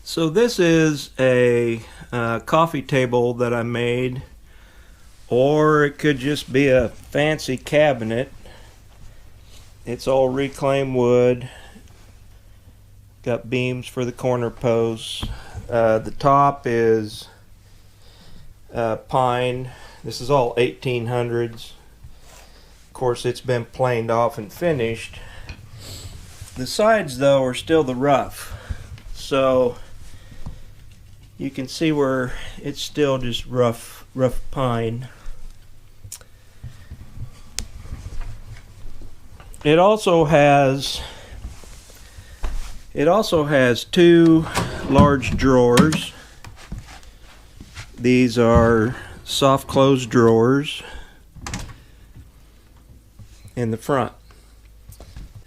So this is a coffee table that I made, or it could just be a fancy cabinet. It's all reclaimed wood, got beams for the corner posts. The top is pine. This is all 1800s. Of course, it's been planed off and finished. The sides, though, are still the rough. So you can see where it's still just rough pine. It also has two large drawers. These are soft close drawers in the front.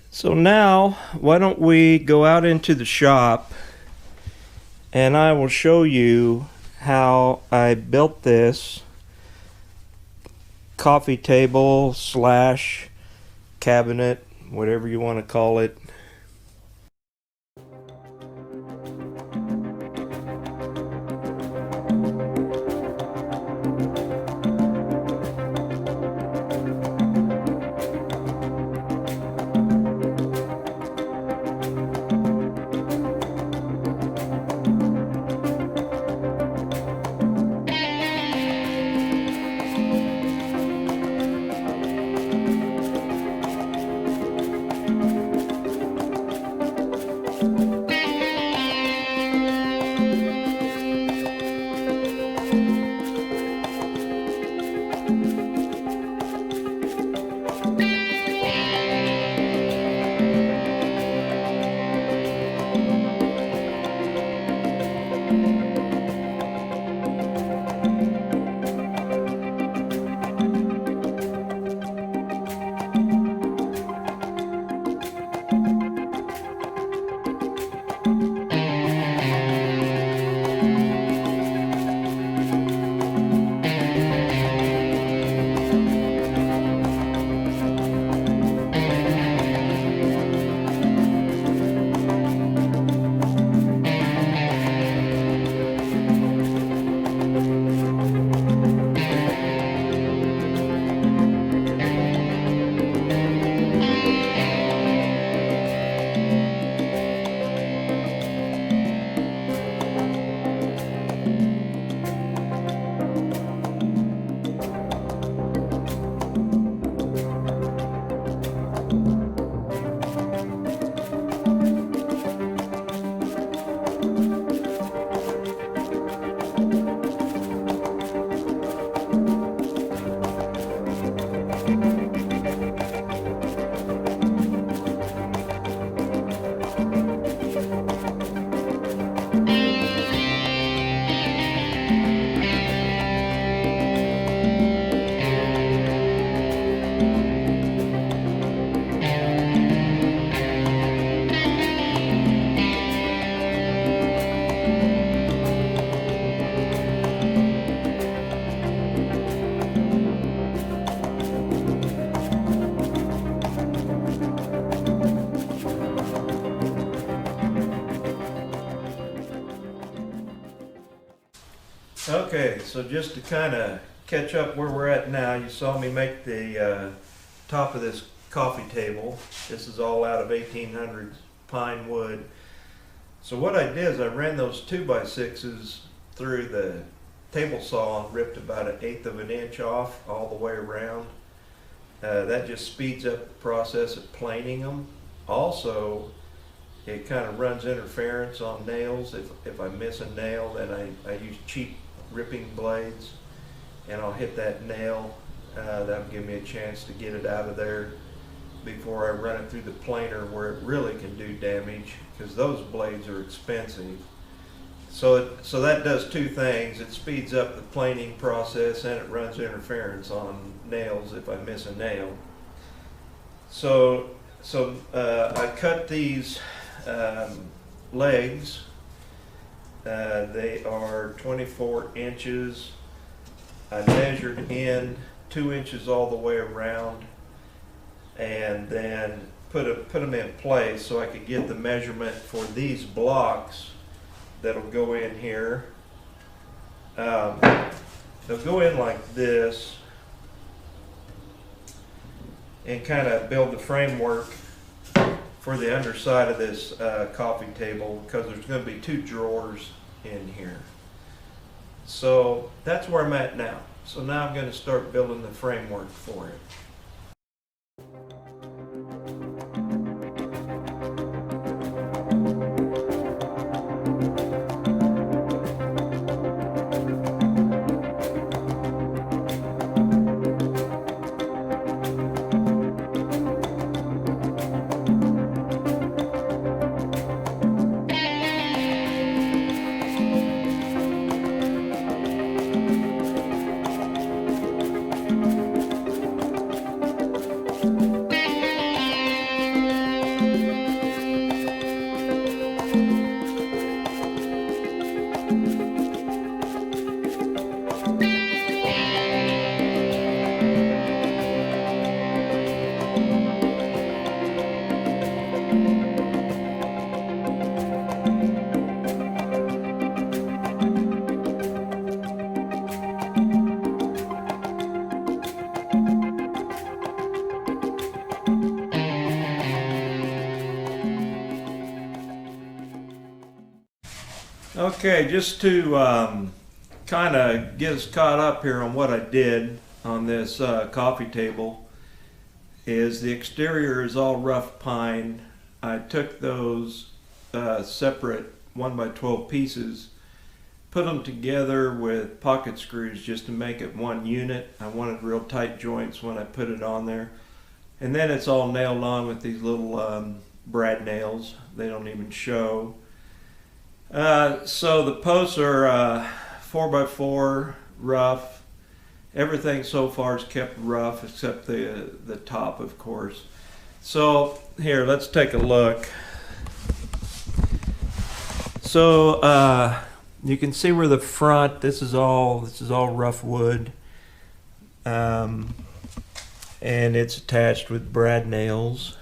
So now, why don't we go out into the shop and I will show you how I built this coffee table slash cabinet, whatever you want to call it. Okay, so just to kind of catch up where we're at now, you saw me make the top of this coffee table. This is all out of 1800s pine wood. So what I did is I ran those 2x6s through the table saw and ripped about 1/8 of an inch off all the way around. That just speeds up the process of planing them. Also, it kind of runs interference on nails. If I miss a nail, then I use cheap ripping blades and I'll hit that nail. That'll give me a chance to get it out of there before I run it through the planer where it really can do damage, because those blades are expensive. So that does two things. It speeds up the planing process and it runs interference on nails if I miss a nail. So I cut these legs. They are 24 inches. I measured in 2 inches all the way around, and then put them in place so I could get the measurement for these blocks that'll go in here. They'll go in like this and kind of build the framework for the underside of this coffee table, because there's going to be 2 drawers in here. So that's where I'm at now. So now I'm going to start building the framework for it. Okay, just to kind of get us caught up here on what I did on this coffee table, is the exterior is all rough pine. I took those separate 1x12 pieces, put them together with pocket screws just to make it one unit. I wanted real tight joints when I put it on there. And then it's all nailed on with these little brad nails. They don't even show. So the posts are 4x4 rough. Everything so far is kept rough except the top, of course. So here, let's take a look. So you can see where the front, this is all rough wood, and it's attached with brad nails.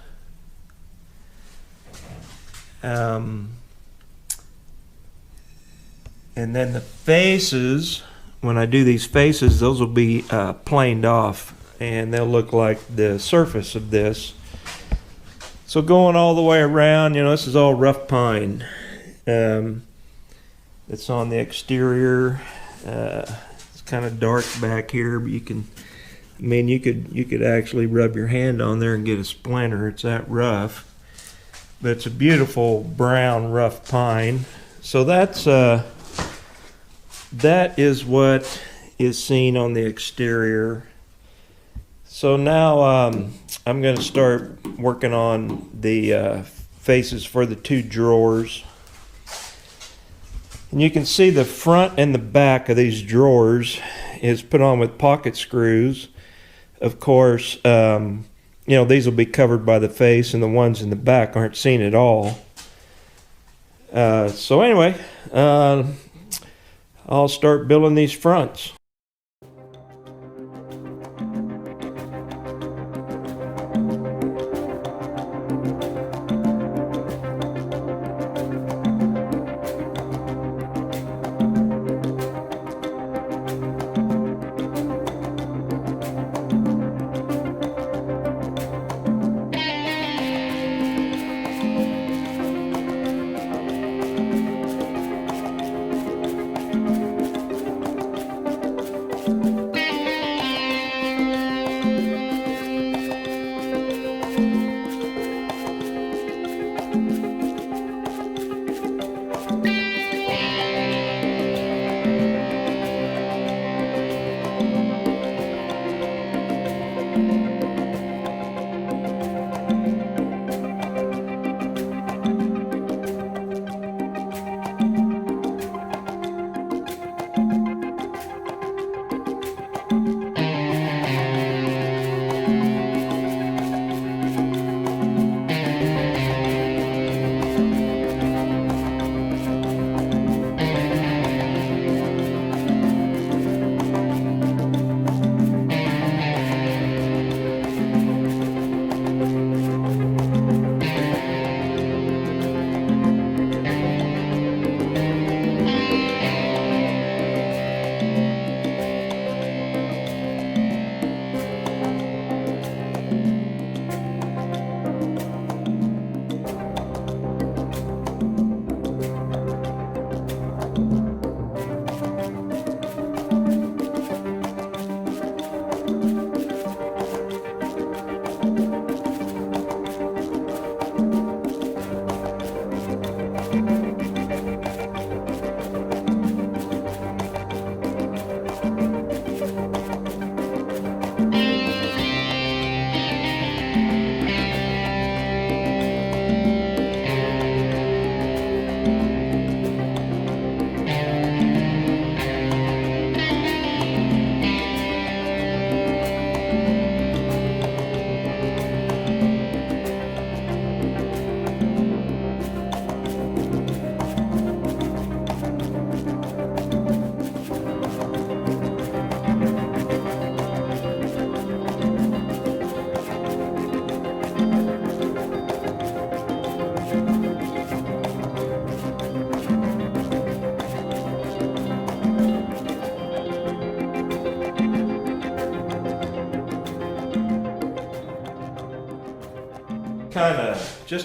And then the faces, when I do these faces, those will be planed off, and they'll look like the surface of this. So going all the way around, you know, this is all rough pine. It's on the exterior. It's kind of dark back here, but you can, I mean, you could actually rub your hand on there and get a splinter. It's that rough. But it's a beautiful brown rough pine. So that is what is seen on the exterior. So now I'm going to start working on the faces for the 2 drawers. And you can see the front and the back of these drawers is put on with pocket screws. Of course, you know, these will be covered by the face, and the ones in the back aren't seen at all. So anyway, I'll start building these fronts.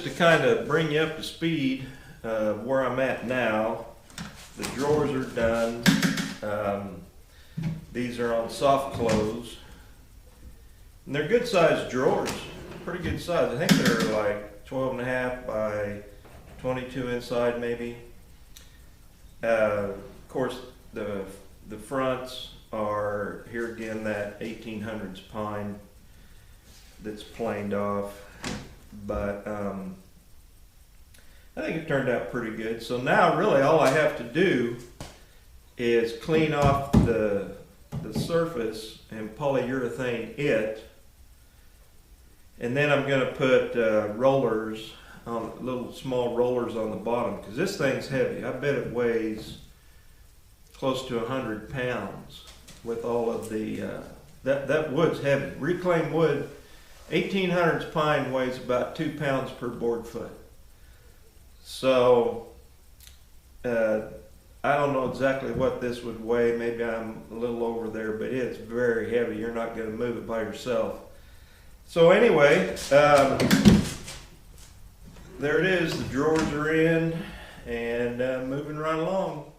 to kind of bring you up to speed where I'm at now. The drawers are done. These are on soft close. And they're good sized drawers, pretty good size. I think they're like 12.5 by 22 inside maybe. Of course, the fronts are, here again, that 1800s pine that's planed off. But I think it turned out pretty good. So now really all I have to do is clean off the surface and polyurethane it. And then I'm going to put rollers, little small rollers on the bottom, because this thing's heavy. I bet it weighs close to 100 pounds with all of the, that wood's heavy. Reclaimed wood, 1800s pine weighs about 2 pounds per board foot. So, I don't know exactly what this would weigh. Maybe I'm a little over there, but it's very heavy. You're not going to move it by yourself. So anyway, there it is. The drawers are in and moving right along.